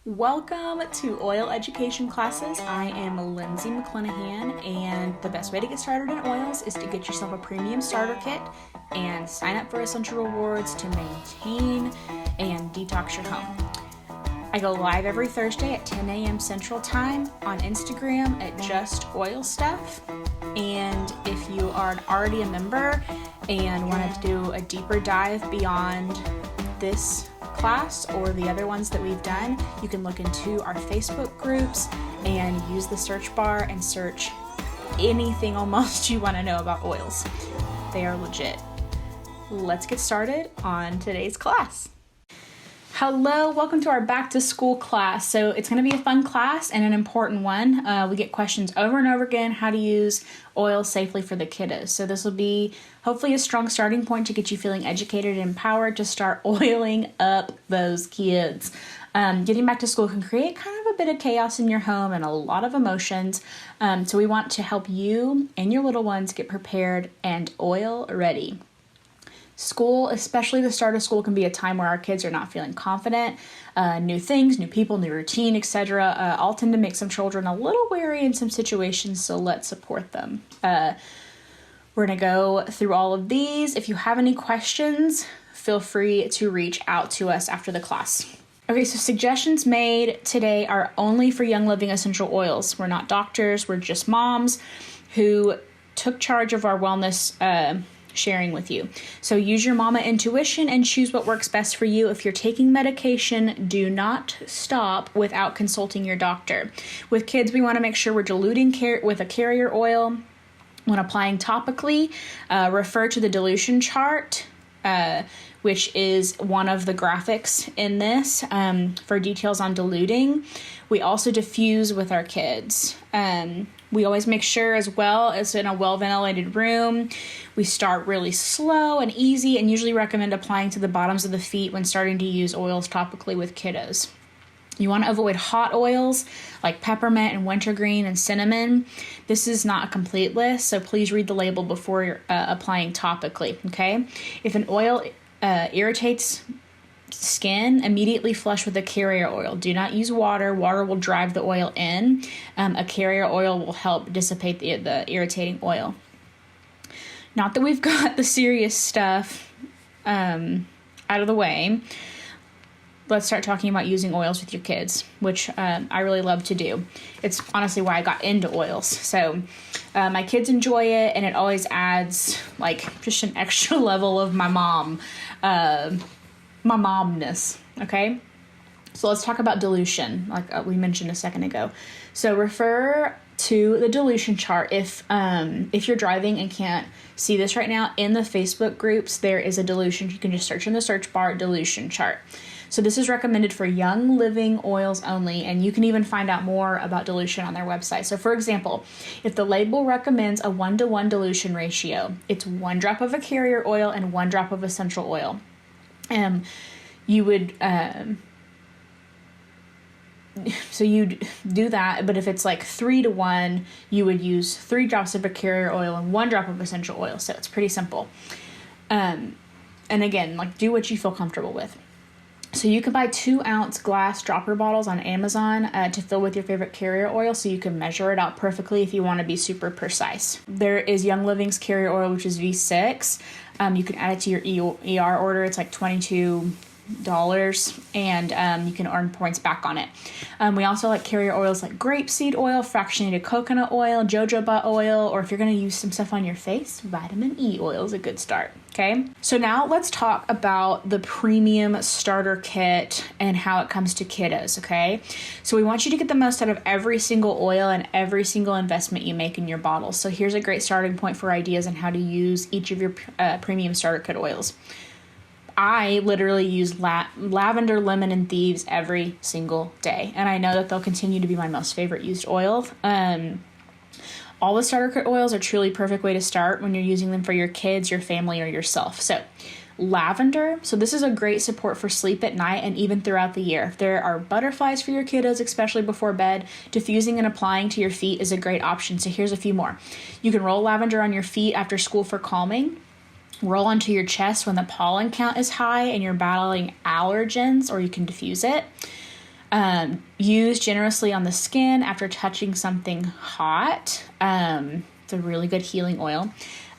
Welcome to Oil Education Classes. I am Lindsay McClenahan, and the best way to get started in oils is to get yourself a premium starter kit and sign up for Essential Rewards to maintain and detox your home. I go live every Thursday at 10 a.m. Central Time on Instagram at Just Oil Stuff. And if you are already a member and want to do a deeper dive beyond this class or the other ones that we've done, you can look into our Facebook groups and use the search bar and search anything almost you want to know about oils. They are legit. Let's get started on today's class. Hello, welcome to our back to school class. So it's going to be a fun class and an important one. We get questions over and over again, how to use oil safely for the kiddos. So this will be hopefully a strong starting point to get you feeling educated and empowered to start oiling up those kids. Getting back to school can create kind of a bit of chaos in your home and a lot of emotions. So we want to help you and your little ones get prepared and oil ready. School, especially the start of school, can be a time where our kids are not feeling confident. New things, new people, new routine, etc. All tend to make some children a little wary in some situations, so let's support them. We're going to go through all of these. If you have any questions, feel free to reach out to us after the class. Okay, so suggestions made today are only for Young Living essential oils. We're not doctors, we're just moms who took charge of our wellness sharing with you. So use your mama intuition and choose what works best for you. If you're taking medication, do not stop without consulting your doctor. With kids, we want to make sure we're diluting with a carrier oil. When applying topically, refer to the dilution chart, which is one of the graphics in this for details on diluting. We also diffuse with our kids. We always make sure, as well as in a well-ventilated room, we start really slow and easy and usually recommend applying to the bottoms of the feet when starting to use oils topically with kiddos. You want to avoid hot oils like peppermint and wintergreen and cinnamon. This is not a complete list, so please read the label before you're applying topically, okay? If an oil irritates skin, immediately flush with a carrier oil. Do not use water. Water will drive the oil in. A carrier oil will help dissipate the irritating oil. Not that we've got the serious stuff out of the way. Let's start talking about using oils with your kids, which I really love to do. It's honestly why I got into oils. So my kids enjoy it, and it always adds like just an extra level of my momness, okay? So let's talk about dilution, like we mentioned a second ago. So refer to the dilution chart. If you're driving and can't see this right now, in the Facebook groups, there is a dilution. You can just search in the search bar, dilution chart. So this is recommended for Young Living oils only, and you can even find out more about dilution on their website. So for example, if the label recommends a 1-to-1 dilution ratio, it's 1 drop of a carrier oil and 1 drop of essential oil. You would, so you'd do that, but if it's like 3-to-1, you would use 3 drops of a carrier oil and 1 drop of essential oil. So it's pretty simple. And again, like do what you feel comfortable with. So you can buy 2-ounce glass dropper bottles on Amazon to fill with your favorite carrier oil, so you can measure it out perfectly if you want to be super precise. There is Young Living's carrier oil, which is V6. You can add it to your ER order. It's like $22, and you can earn points back on it. We also like carrier oils like grapeseed oil, fractionated coconut oil, jojoba oil, or if you're going to use some stuff on your face, vitamin E oil is a good start. Okay, so now let's talk about the premium starter kit and how it comes to kiddos, okay? So we want you to get the most out of every single oil and every single investment you make in your bottle. So here's a great starting point for ideas on how to use each of your premium starter kit oils. I literally use lavender, lemon, and thieves every single day, and I know that they'll continue to be my most favorite used oil. All the starter kit oils are truly perfect way to start when you're using them for your kids, your family, or yourself. So lavender, so this is a great support for sleep at night and even throughout the year. If there are butterflies for your kiddos, especially before bed, diffusing and applying to your feet is a great option. So here's a few more. You can roll lavender on your feet after school for calming. Roll onto your chest when the pollen count is high and you're battling allergens, or you can diffuse it. Use generously on the skin after touching something hot. It's a really good healing oil.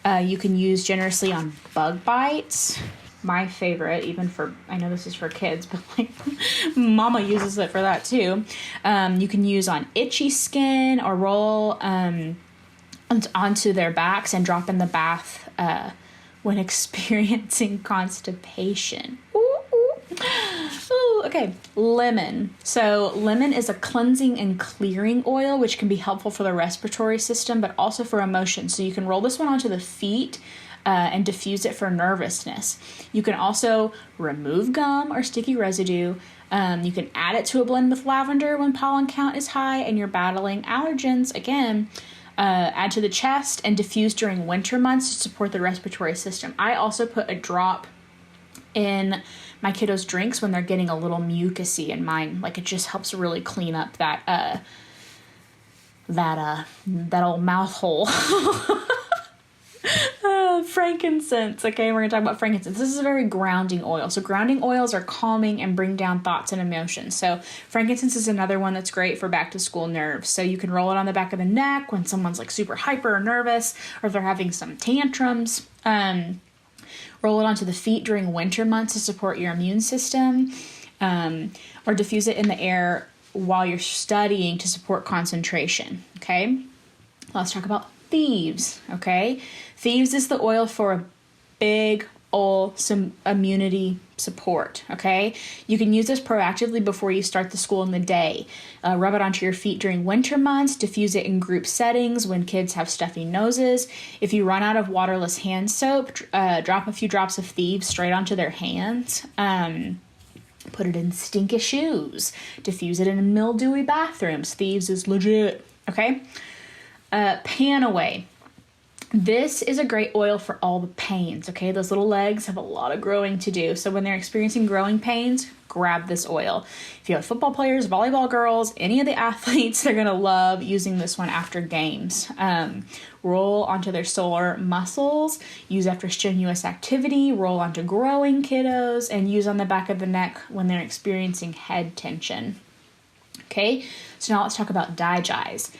You can use generously on bug bites. My favorite, even for, I know this is for kids, but like mama uses it for that too. You can use on itchy skin or roll onto their backs and drop in the bath when experiencing constipation. Ooh, okay, lemon. So lemon is a cleansing and clearing oil, which can be helpful for the respiratory system, but also for emotions. So you can roll this one onto the feet and diffuse it for nervousness. You can also remove gum or sticky residue. You can add it to a blend with lavender when pollen count is high and you're battling allergens. Again, add to the chest and diffuse during winter months to support the respiratory system. I also put a drop in my kiddos' drinks when they're getting a little mucusy in mine. Like, it just helps really clean up that old mouth hole. Frankincense. Okay, we're gonna talk about frankincense. This is a very grounding oil. So grounding oils are calming and bring down thoughts and emotions. So frankincense is another one that's great for back to school nerves. So you can roll it on the back of the neck when someone's like super hyper or nervous, or if they're having some tantrums. Roll it onto the feet during winter months to support your immune system, or diffuse it in the air while you're studying to support concentration. Okay, let's talk about thieves. Okay, thieves is the oil for a big some immunity support. Okay, you can use this proactively before you start the school in the day. Rub it onto your feet during winter months. Diffuse it in group settings when kids have stuffy noses. If you run out of waterless hand soap, drop a few drops of thieves straight onto their hands. Put it in stinky shoes. Diffuse it in mildewy bathrooms. Thieves is legit. Okay, Pan Away. This is a great oil for all the pains, okay? Those little legs have a lot of growing to do. So when they're experiencing growing pains, grab this oil. If you have football players, volleyball girls, any of the athletes, they're going to love using this one after games. Roll onto their sore muscles, use after strenuous activity, roll onto growing kiddos, and use on the back of the neck when they're experiencing head tension. Okay, so now let's talk about Digize,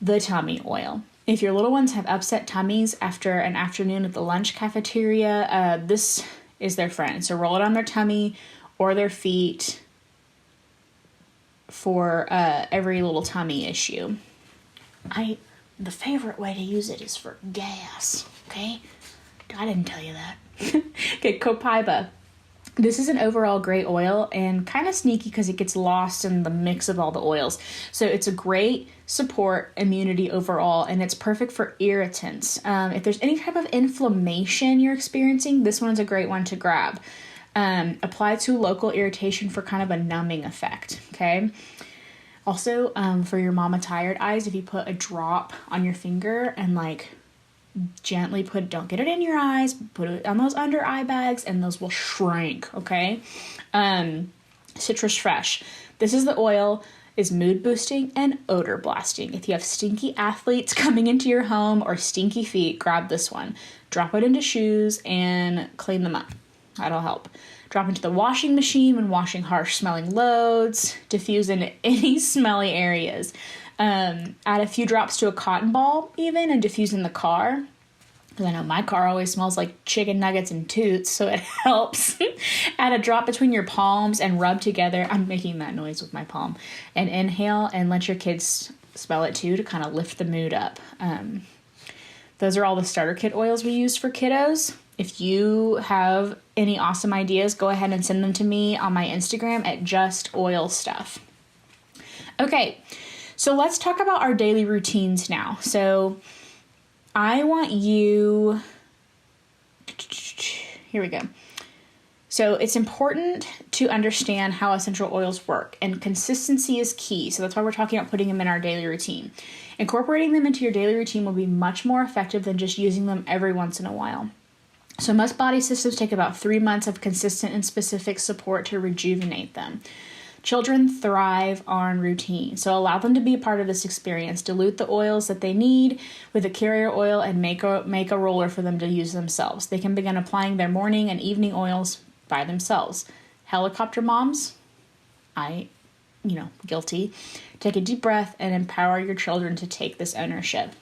the tummy oil. If your little ones have upset tummies after an afternoon at the lunch cafeteria, this is their friend. So roll it on their tummy or their feet for every little tummy issue. The favorite way to use it is for gas, okay? I didn't tell you that. Okay, Copaiba. This is an overall great oil and kind of sneaky because it gets lost in the mix of all the oils. So it's a great support immunity overall, and it's perfect for irritants. If there's any type of inflammation you're experiencing, this one's a great one to grab. Apply to local irritation for kind of a numbing effect, okay? Also, for your mama tired eyes, if you put a drop on your finger and like gently don't get it in your eyes, put it on those under eye bags and those will shrink, okay? Citrus Fresh. This is the oil, is mood boosting and odor blasting. If you have stinky athletes coming into your home or stinky feet, grab this one. Drop it into shoes and clean them up. That'll help. Drop into the washing machine when washing harsh smelling loads. Diffuse into any smelly areas. Add a few drops to a cotton ball even and diffuse in the car. Because I know my car always smells like chicken nuggets and toots, so it helps. Add a drop between your palms and rub together. I'm making that noise with my palm. And inhale and let your kids smell it too to kind of lift the mood up. Those are all the starter kit oils we use for kiddos. If you have any awesome ideas, go ahead and send them to me on my Instagram at Just Oil Stuff. Okay. So let's talk about our daily routines now. So I want you, here we go. So it's important to understand how essential oils work, and consistency is key. So that's why we're talking about putting them in our daily routine. Incorporating them into your daily routine will be much more effective than just using them every once in a while. So most body systems take about 3 months of consistent and specific support to rejuvenate them. Children thrive on routine, so allow them to be a part of this experience. Dilute the oils that they need with a carrier oil and make a roller for them to use themselves. They can begin applying their morning and evening oils by themselves. Helicopter moms, I guilty. Take a deep breath and empower your children to take this ownership.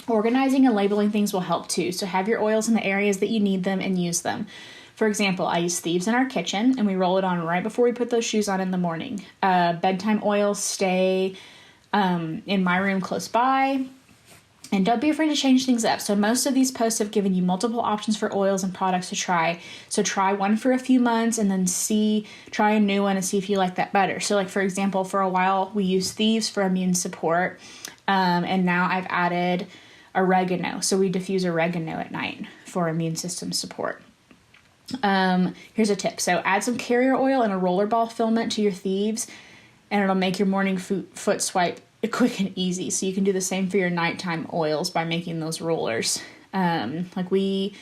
Organizing and labeling things will help too. So have your oils in the areas that you need them and use them. For example, I use Thieves in our kitchen and we roll it on right before we put those shoes on in the morning. Bedtime oils stay in my room close by. And don't be afraid to change things up. So most of these posts have given you multiple options for oils and products to try. So try one for a few months and then try a new one and see if you like that better. So like, for example, for a while we used Thieves for immune support. And now I've added oregano. So we diffuse oregano at night for immune system support. Here's a tip. So add some carrier oil and a rollerball filament to your Thieves and it'll make your morning foot swipe quick and easy. So you can do the same for your nighttime oils by making those rollers. Like we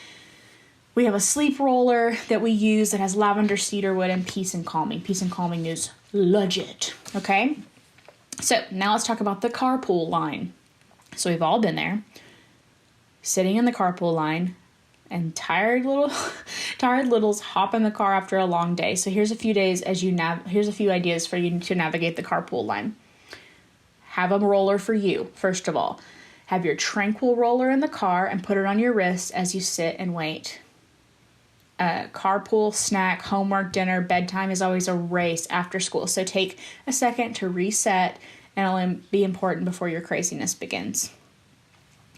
have a sleep roller that we use that has lavender, cedarwood, and peace and calming. Peace and calming is legit. Okay. So now let's talk about the carpool line. So we've all been there, sitting in the carpool line, and tired littles hop in the car after a long day. So here's a few ideas for you to navigate the carpool line. Have a roller for you, first of all. Have your tranquil roller in the car and put it on your wrist as you sit and wait. Carpool, snack, homework, dinner, bedtime is always a race after school. So take a second to reset and it'll be important before your craziness begins.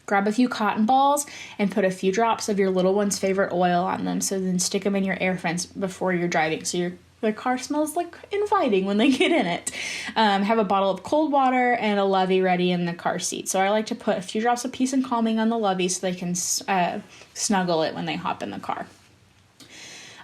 Grab a few cotton balls and put a few drops of your little one's favorite oil on them. So then stick them in your air vents before you're driving. So their car smells like inviting when they get in it. Have a bottle of cold water and a Lovey ready in the car seat. So I like to put a few drops of peace and calming on the Lovey so they can snuggle it when they hop in the car.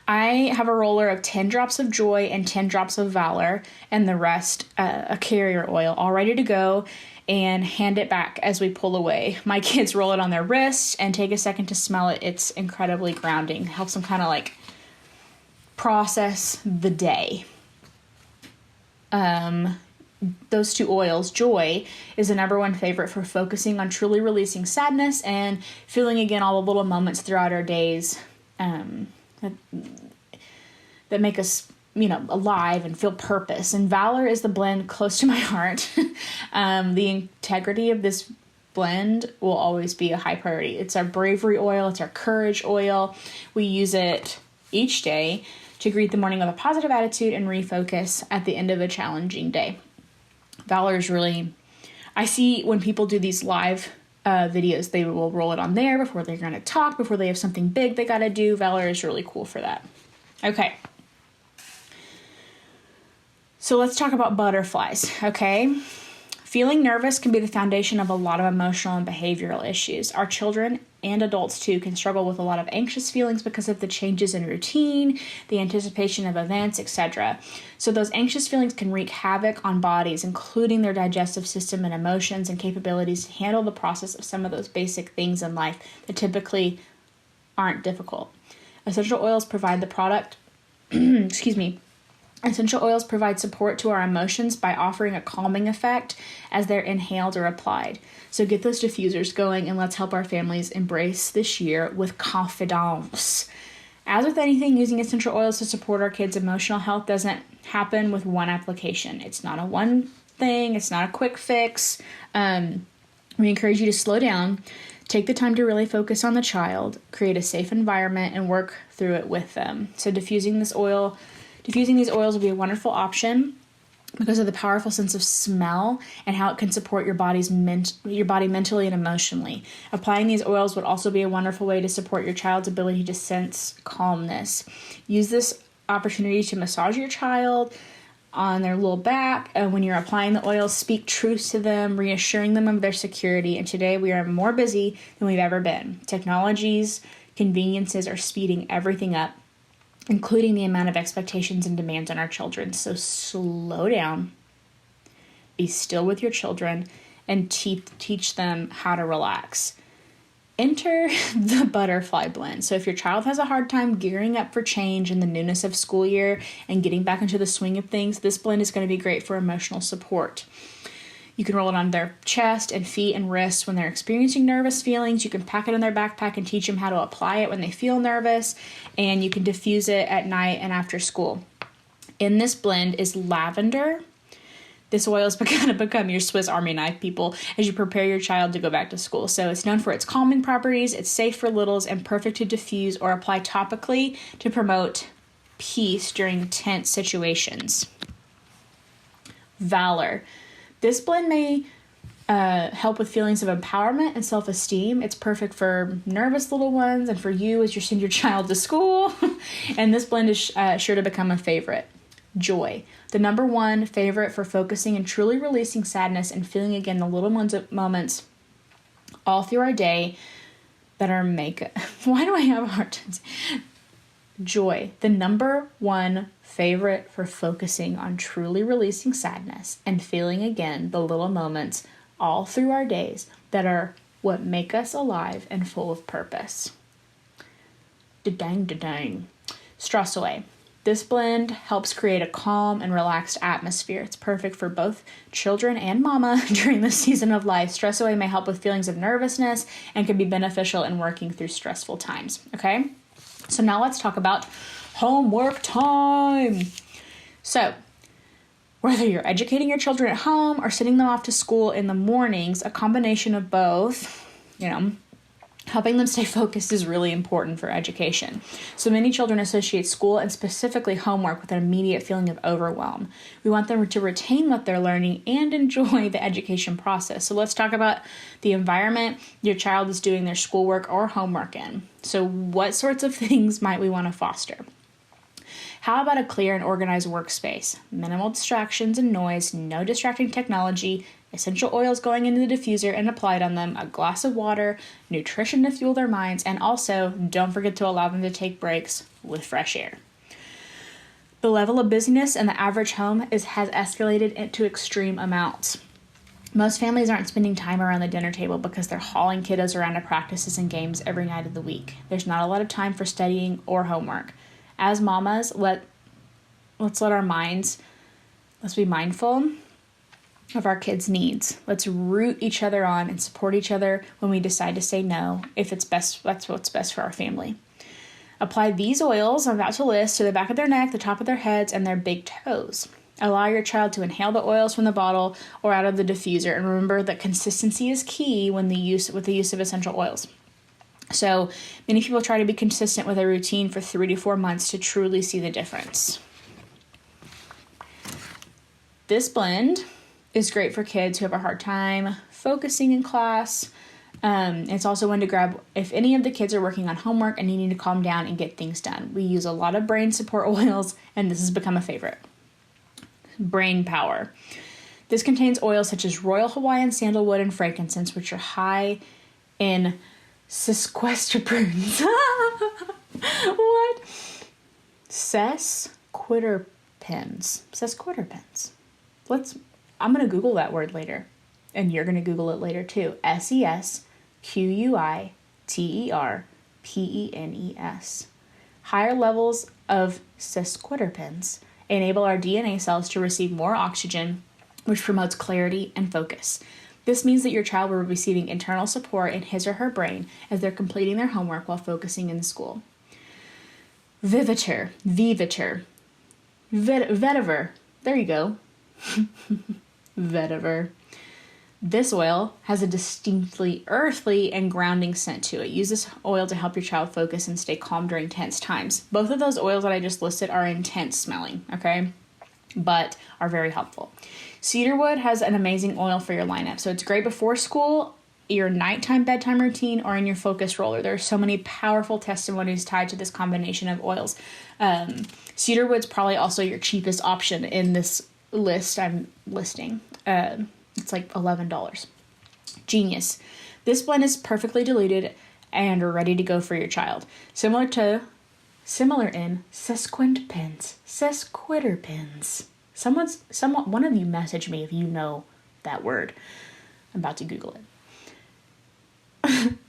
I have a roller of 10 drops of joy and 10 drops of valor and the rest a carrier oil all ready to go and hand it back as we pull away. My kids roll it on their wrists and take a second to smell it. It's incredibly grounding. Helps them kind of like process the day. Those two oils, joy is the number one favorite for focusing on truly releasing sadness and feeling again all the little moments throughout our days that make us alive and feel purpose. And valor is the blend close to my heart. The integrity of this blend will always be a high priority. It's our bravery oil. It's our courage oil. We use it each day to greet the morning with a positive attitude and refocus at the end of a challenging day. Valor is really, I see when people do these live videos, they will roll it on there before they're going to talk, before they have something big they got to do. Valor is really cool for that. Okay. So let's talk about butterflies, okay? Feeling nervous can be the foundation of a lot of emotional and behavioral issues. Our children and adults too can struggle with a lot of anxious feelings because of the changes in routine, the anticipation of events, etc. So those anxious feelings can wreak havoc on bodies, including their digestive system and emotions and capabilities to handle the process of some of those basic things in life that typically aren't difficult. Essential oils provide Essential oils provide support to our emotions by offering a calming effect as they're inhaled or applied. So get those diffusers going and let's help our families embrace this year with confidence. As with anything, using essential oils to support our kids' emotional health doesn't happen with one application. It's not a one thing. It's not a quick fix. We encourage you to slow down, take the time to really focus on the child, create a safe environment, and work through it with them. So diffusing these oils will be a wonderful option because of the powerful sense of smell and how it can support your body mentally and emotionally. Applying these oils would also be a wonderful way to support your child's ability to sense calmness. Use this opportunity to massage your child on their little back. When you're applying the oils, speak truth to them, reassuring them of their security. And today we are more busy than we've ever been. Technologies, conveniences are speeding everything up, including the amount of expectations and demands on our children. So slow down, be still with your children, and teach them how to relax. Enter the butterfly blend. So if your child has a hard time gearing up for change in the newness of school year and getting back into the swing of things, this blend is going to be great for emotional support. You can roll it on their chest and feet and wrists when they're experiencing nervous feelings. You can pack it in their backpack and teach them how to apply it when they feel nervous. And you can diffuse it at night and after school. In this blend is lavender, This oil is going to become your Swiss Army knife, people, as you prepare your child to go back to school. So it's known for its calming properties, it's safe for littles, and perfect to diffuse or apply topically to promote peace during tense situations. Valor. This blend may help with feelings of empowerment and self-esteem. It's perfect for nervous little ones and for you as you send your child to school. And this blend is sure to become a favorite. Joy. The number one favorite for focusing and truly releasing sadness and feeling again the little moments all through our day that are Why do I have a hard time? Joy. The number one favorite for focusing on truly releasing sadness and feeling again the little moments all through our days that are what make us alive and full of purpose. Da-dang. Stress away. This blend helps create a calm and relaxed atmosphere. It's perfect for both children and mama during this season of life. Stress away may help with feelings of nervousness and can be beneficial in working through stressful times. Okay? So now let's talk about homework time. So, whether you're educating your children at home or sending them off to school in the mornings, a combination of both, helping them stay focused is really important for education. So many children associate school and specifically homework with an immediate feeling of overwhelm. We want them to retain what they're learning and enjoy the education process. So let's talk about the environment your child is doing their schoolwork or homework in. So what sorts of things might we want to foster? How about a clear and organized workspace? Minimal distractions and noise, no distracting technology, essential oils going into the diffuser and applied on them, a glass of water, nutrition to fuel their minds, and also don't forget to allow them to take breaks with fresh air. The level of busyness in the average home has escalated into extreme amounts. Most families aren't spending time around the dinner table because they're hauling kiddos around to practices and games every night of the week. There's not a lot of time for studying or homework. As mamas, let's be mindful of our kids' needs. Let's root each other on and support each other when we decide to say no, if it's best, that's what's best for our family. Apply these oils I'm about to list to the back of their neck, the top of their heads, and their big toes. Allow your child to inhale the oils from the bottle or out of the diffuser, and remember that consistency is key with the use of essential oils. So many people try to be consistent with a routine for 3 to 4 months to truly see the difference. This blend is great for kids who have a hard time focusing in class. It's also one to grab if any of the kids are working on homework and needing to calm down and get things done. We use a lot of brain support oils, and this has become a favorite. Brain power. This contains oils such as Royal Hawaiian sandalwood and frankincense, which are high in sesquiterpenes. What? Sesquiterpenes. I'm going to Google that word later, and you're going to Google it later too. Sesquiterpenes. Higher levels of sesquiterpenes enable our DNA cells to receive more oxygen, which promotes clarity and focus. This means that your child will be receiving internal support in his or her brain as they're completing their homework while focusing in school. Vetiver. There you go. Vetiver. This oil has a distinctly earthly and grounding scent to it. Use this oil to help your child focus and stay calm during tense times. Both of those oils that I just listed are intense smelling, okay? But are very helpful. Cedarwood has an amazing oil for your lineup. So it's great before school, your nighttime bedtime routine, or in your focus roller. There are so many powerful testimonies tied to this combination of oils. Cedarwood's probably also your cheapest option in this list I'm listing. It's like $11. Genius. This blend is perfectly diluted and ready to go for your child. Similar in sesquiterpenes. One of you message me if you know that word. I'm about to Google it.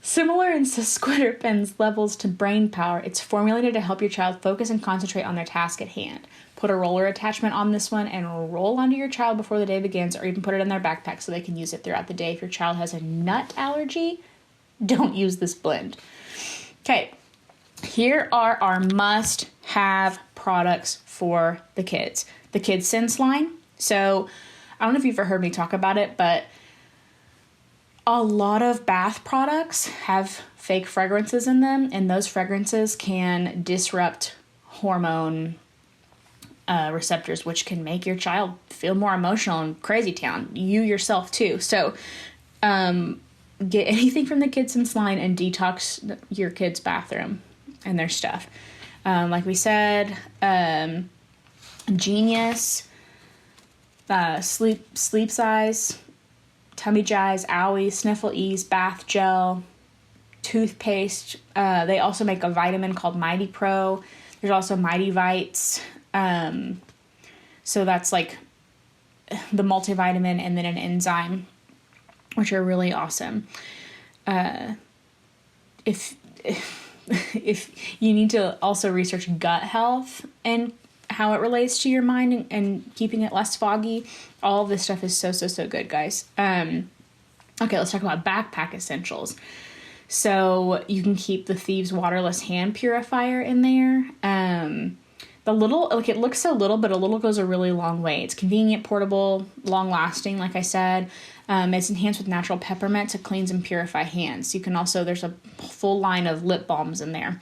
Similar in sesquiterpenes levels to brain power, it's formulated to help your child focus and concentrate on their task at hand. Put a roller attachment on this one and roll onto your child before the day begins, or even put it in their backpack so they can use it throughout the day. If your child has a nut allergy, don't use this blend. Okay, here are our must-have products for the kids. The Kids Sense line. So I don't know if you've ever heard me talk about it, but a lot of bath products have fake fragrances in them, and those fragrances can disrupt hormone receptors, which can make your child feel more emotional in crazy town. You yourself too. So get anything from the Kids Sense line and detox your kid's bathroom and their stuff. Like we said, Genius, Sleep Size, Tummy Jize, Owie, Sniffle Ease, Bath Gel, toothpaste. They also make a vitamin called Mighty Pro. There's also Mighty Vites. So that's like the multivitamin and then an enzyme, which are really awesome. If you need to also research gut health and how it relates to your mind and keeping it less foggy, all of this stuff is so good, guys. Okay, let's talk about backpack essentials. So you can keep the Thieves Waterless Hand Purifier in there. The little, like, it looks so little, but a little goes a really long way. It's convenient, portable, long-lasting, like I said. It's enhanced with natural peppermint to cleanse and purify hands. You can also, there's a full line of lip balms in there.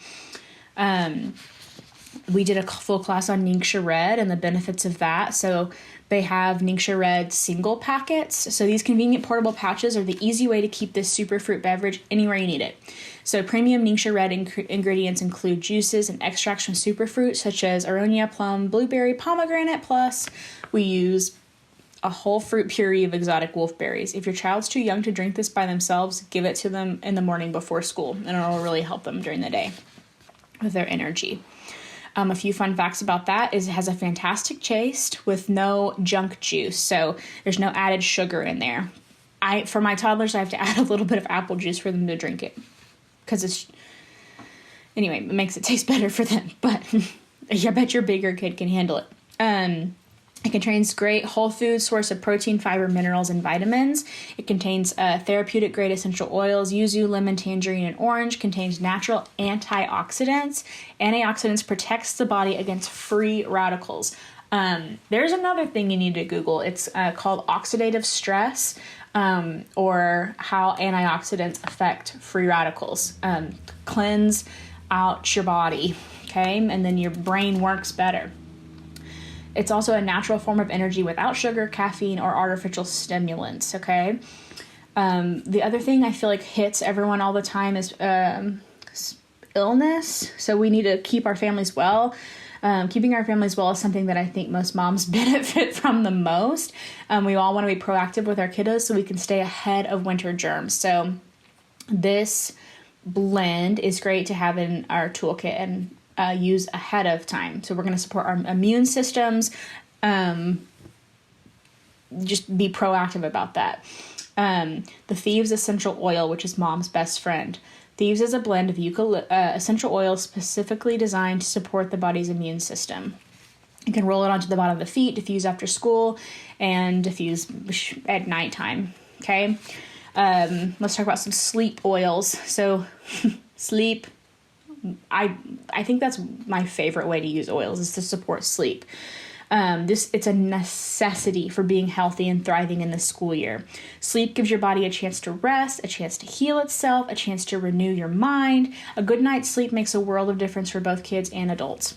We did a full class on Ningxia Red and the benefits of that. So they have Ningxia Red single packets. So these convenient portable pouches are the easy way to keep this superfruit beverage anywhere you need it. So premium Ningxia Red ingredients include juices and extracts from superfruit such as aronia, plum, blueberry, pomegranate. Plus, we use a whole fruit puree of exotic wolfberries. If your child's too young to drink this by themselves, give it to them in the morning before school, and it'll really help them during the day with their energy. A few fun facts about that is it has a fantastic taste with no junk juice, so there's no added sugar in there. For my toddlers, I have to add a little bit of apple juice for them to drink it, because anyway, it makes it taste better for them, but I bet your bigger kid can handle it. It contains great whole food source of protein, fiber, minerals, and vitamins. It contains therapeutic grade essential oils, yuzu, lemon, tangerine, and orange. Contains natural antioxidants. Antioxidants protects the body against free radicals. There's another thing you need to Google. It's called oxidative stress, or how antioxidants affect free radicals. Cleanse out your body, okay? And then your brain works better. It's also a natural form of energy without sugar, caffeine, or artificial stimulants, okay? The other thing I feel like hits everyone all the time is illness. So we need to keep our families well. Keeping our families well is something that I think most moms benefit from the most. We all want to be proactive with our kiddos so we can stay ahead of winter germs. So this blend is great to have in our toolkit and use ahead of time. So we're going to support our immune systems. Just be proactive about that. The Thieves Essential Oil, which is mom's best friend. Thieves is a blend of essential oil specifically designed to support the body's immune system. You can roll it onto the bottom of the feet, diffuse after school, and diffuse at nighttime. Okay. Let's talk about some sleep oils. So sleep, I think that's my favorite way to use oils, is to support sleep. It's a necessity for being healthy and thriving in the school year. Sleep gives your body a chance to rest, a chance to heal itself, a chance to renew your mind. A good night's sleep makes a world of difference for both kids and adults.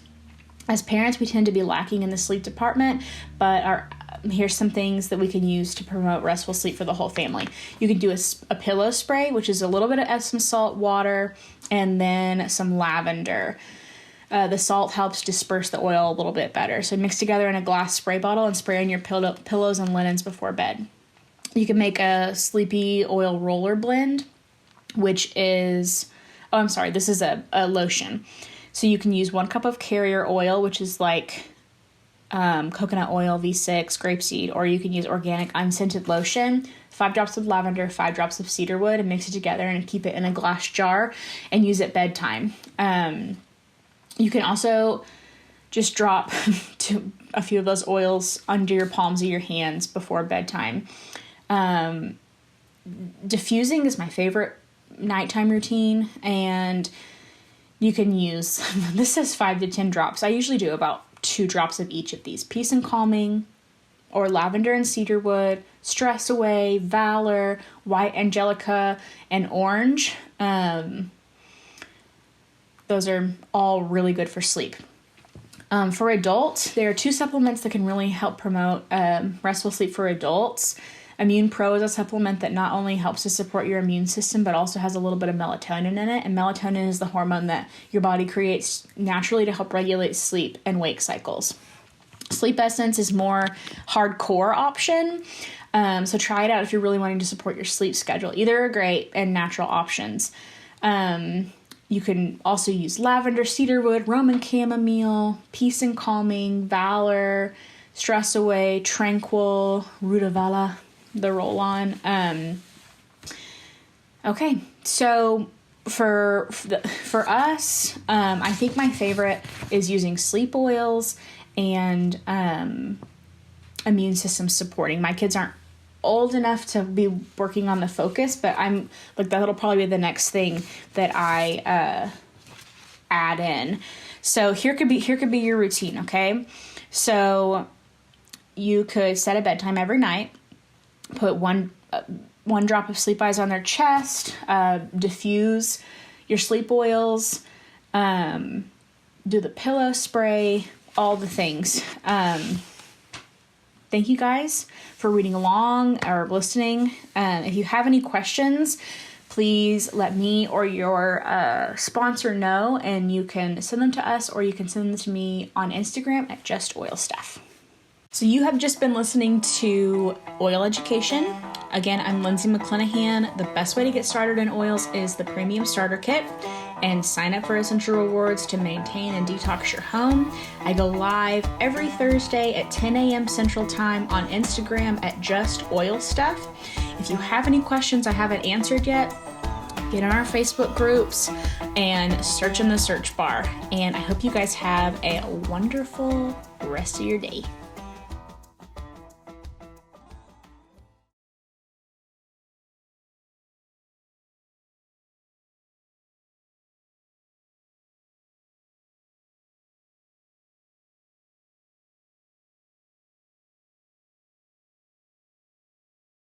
As parents, we tend to be lacking in the sleep department, but here's some things that we can use to promote restful sleep for the whole family. You can do a pillow spray, which is a little bit of Epsom salt water, and then some lavender. The salt helps disperse the oil a little bit better. So mix together in a glass spray bottle and spray on your pillows and linens before bed. You can make a sleepy oil roller blend, which is, this is a lotion. So you can use 1 cup of carrier oil, which is like coconut oil, V6, grapeseed, or you can use organic unscented lotion, 5 drops of lavender, 5 drops of cedarwood, and mix it together and keep it in a glass jar and use at bedtime. You can also just drop a few of those oils under your palms of your hands before bedtime. Diffusing is my favorite nighttime routine, and you can use, this says 5 to 10 drops. I usually do about 2 drops of each of these. Peace and calming, or lavender and cedarwood, stress away, valor, white angelica, and orange. Those are all really good for sleep. For adults, there are 2 supplements that can really help promote restful sleep for adults. Immune Pro is a supplement that not only helps to support your immune system, but also has a little bit of melatonin in it. And melatonin is the hormone that your body creates naturally to help regulate sleep and wake cycles. Sleep Essence is more hardcore option. So try it out if you're really wanting to support your sleep schedule. Either are great and natural options. You can also use lavender, cedarwood, Roman chamomile, peace and calming, valor, stress away, tranquil, rutavala, the roll-on. Okay, so for us, I think my favorite is using sleep oils and immune system supporting. My kids aren't old enough to be working on the focus, but I'm like, that'll probably be the next thing that I add in. So here could be your routine. Okay, so you could set a bedtime every night, put one drop of Sleep Eyes on their chest, diffuse your sleep oils, do the pillow spray, all the things. Thank you guys for reading along or listening. If you have any questions, please let me or your sponsor know, and you can send them to us, or you can send them to me on Instagram at Just Oil Stuff. So you have just been listening to Oil Education. Again, I'm Lindsay McClenahan. The best way to get started in oils is the Premium Starter Kit, and sign up for Essential Rewards to maintain and detox your home. I go live every Thursday at 10 a.m. Central Time on Instagram at Just Oil Stuff. If you have any questions I haven't answered yet, get on our Facebook groups and search in the search bar. And I hope you guys have a wonderful rest of your day.